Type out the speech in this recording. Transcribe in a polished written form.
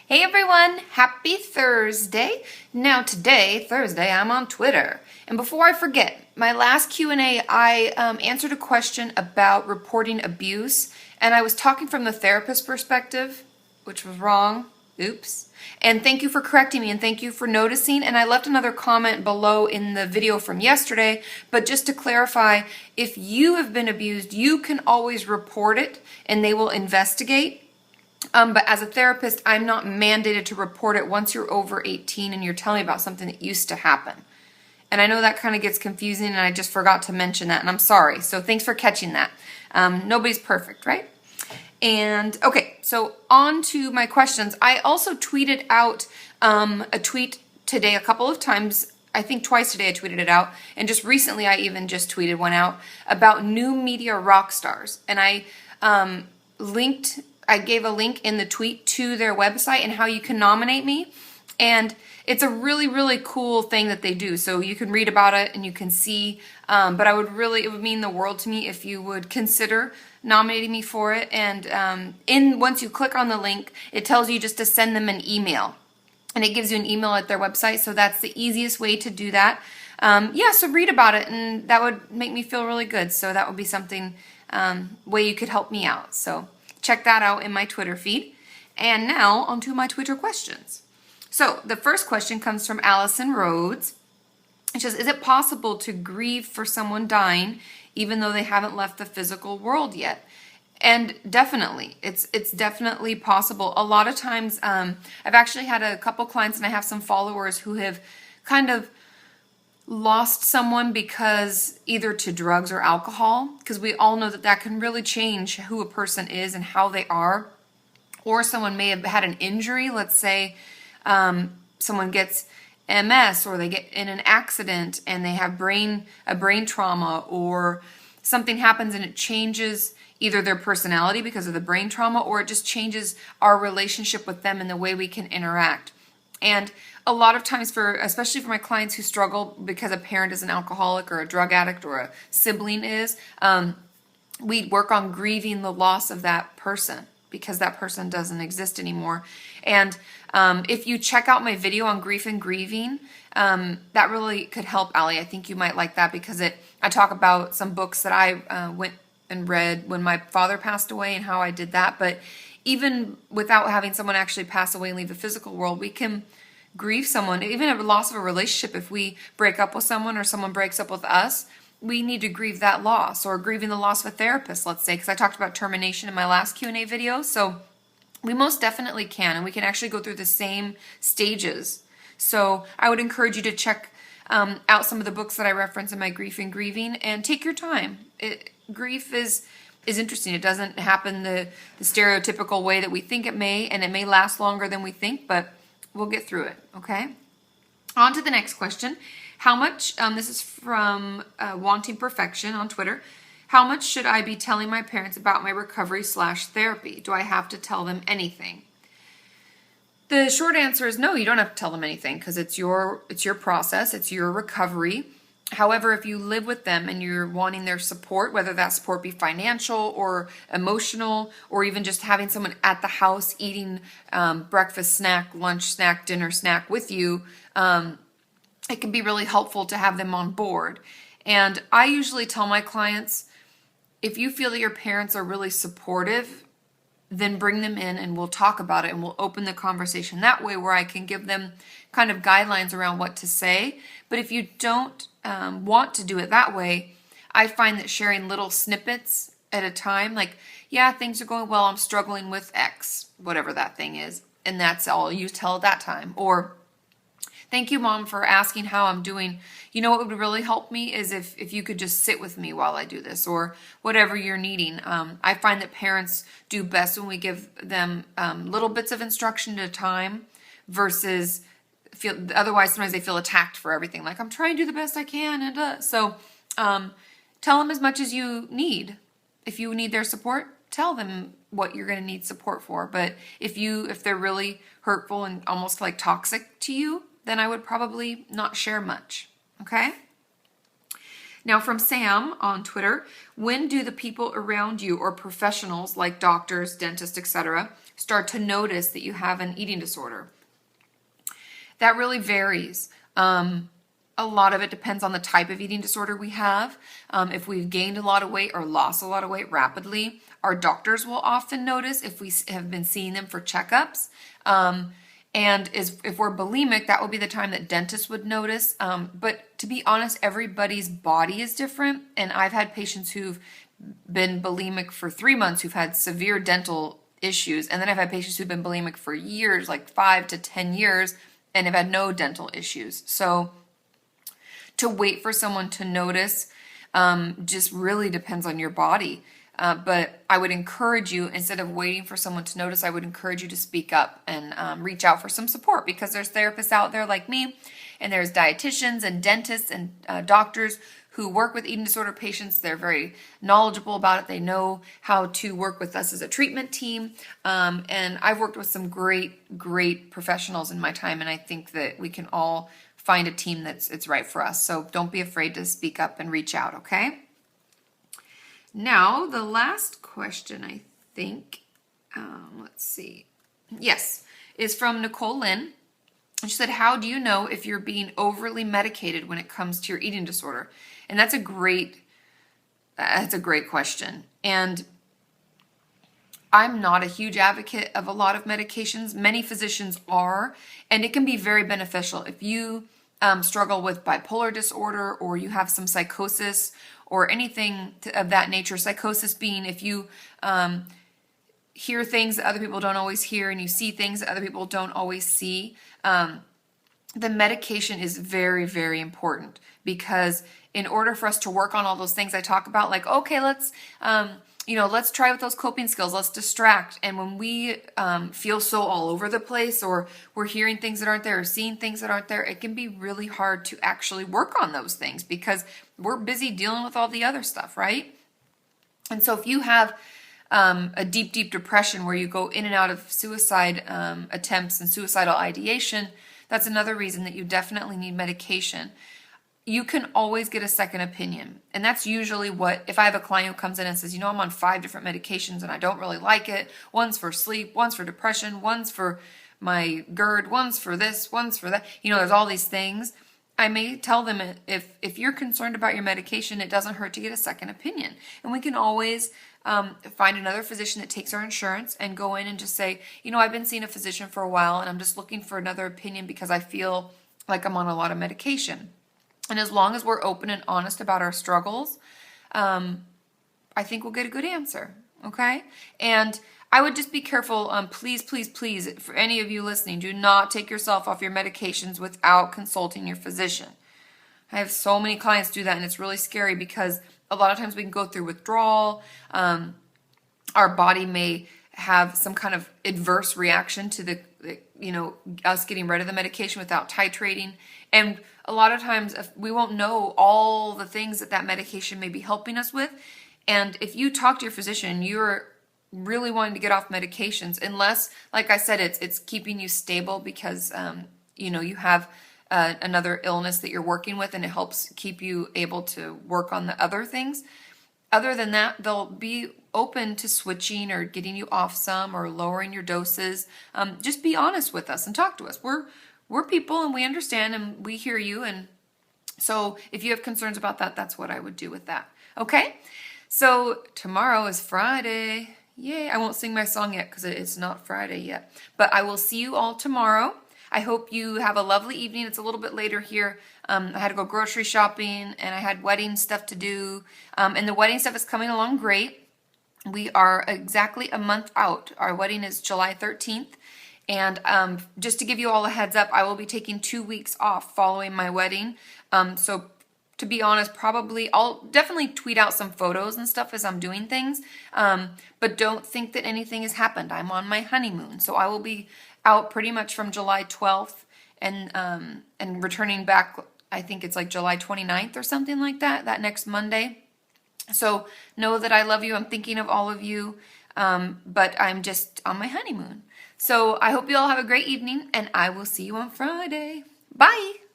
Hey everyone, happy Thursday. Now today, Thursday, I'm on Twitter. And before I forget, my last Q&A, I answered a question about reporting abuse, and I was talking from the therapist perspective, which was wrong. Oops. And thank you for correcting me, and thank you for noticing. And I left another comment below in the video from yesterday, but just to clarify, if you have been abused, you can always report it and they will investigate. But as a therapist, I'm not mandated to report it once you're over 18 and you're telling me about something that used to happen. And I know that kind of gets confusing, and I just forgot to mention that, and I'm sorry. So thanks for catching that. Nobody's perfect, right? And okay, so on to my questions. I also tweeted out a tweet today a couple of times. I think twice today I tweeted it out. And just recently I even just tweeted one out about new Media Rockstars. And I gave a link in the tweet to their website and how you can nominate me. And it's a really, really cool thing that they do. So you can read about it and you can see, but it would mean the world to me if you would consider nominating me for it. And once you click on the link, it tells you just to send them an email. And it gives you an email at their website. So that's the easiest way to do that. So read about it, and that would make me feel really good. So that would be something, way you could help me out. So check that out in my Twitter feed. And now onto my Twitter questions. So the first question comes from Allison Rhodes. It says, is it possible to grieve for someone dying even though they haven't left the physical world yet? And definitely, it's definitely possible. A lot of times, I've actually had a couple clients, and I have some followers who have kind of lost someone because either to drugs or alcohol, because we all know that that can really change who a person is and how they are. Or someone may have had an injury. Let's say someone gets MS, or they get in an accident and they have a brain trauma, or something happens and it changes either their personality because of the brain trauma, or it just changes our relationship with them and the way we can interact. And a lot of times, especially for my clients who struggle because a parent is an alcoholic or a drug addict or a sibling is, we work on grieving the loss of that person because that person doesn't exist anymore. And if you check out my video on grief and grieving, that really could help, Allie. I think you might like that because I talk about some books that I went and read when my father passed away and how I did that. But even without having someone actually pass away and leave the physical world, we can grieve someone, even a loss of a relationship. If we break up with someone or someone breaks up with us, we need to grieve that loss, or grieving the loss of a therapist, let's say, because I talked about termination in my last Q&A video. So we most definitely can, and we can actually go through the same stages. So I would encourage you to check out some of the books that I reference in my Grief and Grieving, and take your time. Grief is interesting. It doesn't happen the stereotypical way that we think it may, and it may last longer than we think, but we'll get through it, okay? On to the next question. How much, this is from Wanting Perfection on Twitter. How much should I be telling my parents about my recovery/therapy? Do I have to tell them anything? The short answer is no, you don't have to tell them anything, because it's your process, it's your recovery. However, if you live with them and you're wanting their support, whether that support be financial or emotional, or even just having someone at the house eating breakfast snack, lunch snack, dinner snack with you, it can be really helpful to have them on board. And I usually tell my clients, if you feel that your parents are really supportive, then bring them in and we'll talk about it, and we'll open the conversation that way, where I can give them kind of guidelines around what to say. But if you don't want to do it that way, I find that sharing little snippets at a time, like, yeah, things are going well, I'm struggling with X, whatever that thing is, and that's all you tell at that time. Or, thank you, Mom, for asking how I'm doing. You know what would really help me is if you could just sit with me while I do this, or whatever you're needing. I find that parents do best when we give them little bits of instruction at a time, versus otherwise sometimes they feel attacked for everything. Like, I'm trying to do the best I can. And so tell them as much as you need. If you need their support, tell them what you're going to need support for. But if they're really hurtful and almost like toxic to you, then I would probably not share much, okay? Now from Sam on Twitter, when do the people around you or professionals like doctors, dentists, etc., start to notice that you have an eating disorder? That really varies. A lot of it depends on the type of eating disorder we have. If we've gained a lot of weight or lost a lot of weight rapidly, our doctors will often notice if we have been seeing them for checkups. If we're bulimic, that would be the time that dentists would notice. But to be honest, everybody's body is different. And I've had patients who've been bulimic for 3 months who've had severe dental issues. And then I've had patients who've been bulimic for years, like 5 to 10 years, and have had no dental issues. So to wait for someone to notice just really depends on your body. But I would encourage you, instead of waiting for someone to notice, I would encourage you to speak up and reach out for some support, because there's therapists out there like me, and there's dietitians and dentists and doctors who work with eating disorder patients. They're very knowledgeable about it. They know how to work with us as a treatment team. And I've worked with some great professionals in my time, and I think that we can all find a team it's right for us. So don't be afraid to speak up and reach out, okay? Now, the last question, I think, let's see. Yes, is from Nicole Lynn. She said, how do you know if you're being overly medicated when it comes to your eating disorder? And that's a great question. And I'm not a huge advocate of a lot of medications. Many physicians are, and it can be very beneficial. If you struggle with bipolar disorder, or you have some psychosis or anything of that nature, psychosis being if you hear things that other people don't always hear, and you see things that other people don't always see, the medication is very, very important, because in order for us to work on all those things I talk about, like, okay, let's try with those coping skills, let's distract. And when we feel so all over the place, or we're hearing things that aren't there, or seeing things that aren't there, it can be really hard to actually work on those things, because we're busy dealing with all the other stuff, right? And so if you have a deep depression where you go in and out of suicide attempts and suicidal ideation, that's another reason that you definitely need medication. You can always get a second opinion. And that's usually what, if I have a client who comes in and says, I'm on 5 different medications and I don't really like it. One's for sleep, one's for depression, one's for my GERD, one's for this, one's for that. There's all these things. I may tell them, if you're concerned about your medication, it doesn't hurt to get a second opinion. And we can always find another physician that takes our insurance and go in and just say, I've been seeing a physician for a while and I'm just looking for another opinion because I feel like I'm on a lot of medication. And as long as we're open and honest about our struggles, I think we'll get a good answer, okay? And I would just be careful, please, for any of you listening, do not take yourself off your medications without consulting your physician. I have so many clients do that, and it's really scary, because a lot of times we can go through withdrawal. Our body may have some kind of adverse reaction to us getting rid of the medication without titrating. And a lot of times we won't know all the things that medication may be helping us with. And if you talk to your physician, you're really wanting to get off medications, unless, like I said, it's keeping you stable because, you have another illness that you're working with, and it helps keep you able to work on the other things. Other than that, they'll be open to switching or getting you off some or lowering your doses. Just be honest with us and talk to us. We're people, and we understand, and we hear you. And so if you have concerns about that, that's what I would do with that. Okay? So tomorrow is Friday. Yay. I won't sing my song yet because it's not Friday yet. But I will see you all tomorrow. I hope you have a lovely evening. It's a little bit later here. I had to go grocery shopping, and I had wedding stuff to do. And the wedding stuff is coming along great. We are exactly a month out. Our wedding is July 13th. And just to give you all a heads up, I will be taking 2 weeks off following my wedding. So to be honest, I'll definitely tweet out some photos and stuff as I'm doing things. But don't think that anything has happened. I'm on my honeymoon. So I will be out pretty much from July 12th and returning back, I think it's like July 29th or something like that next Monday. So know that I love you. I'm thinking of all of you. But I'm just on my honeymoon. So I hope you all have a great evening, and I will see you on Friday. Bye.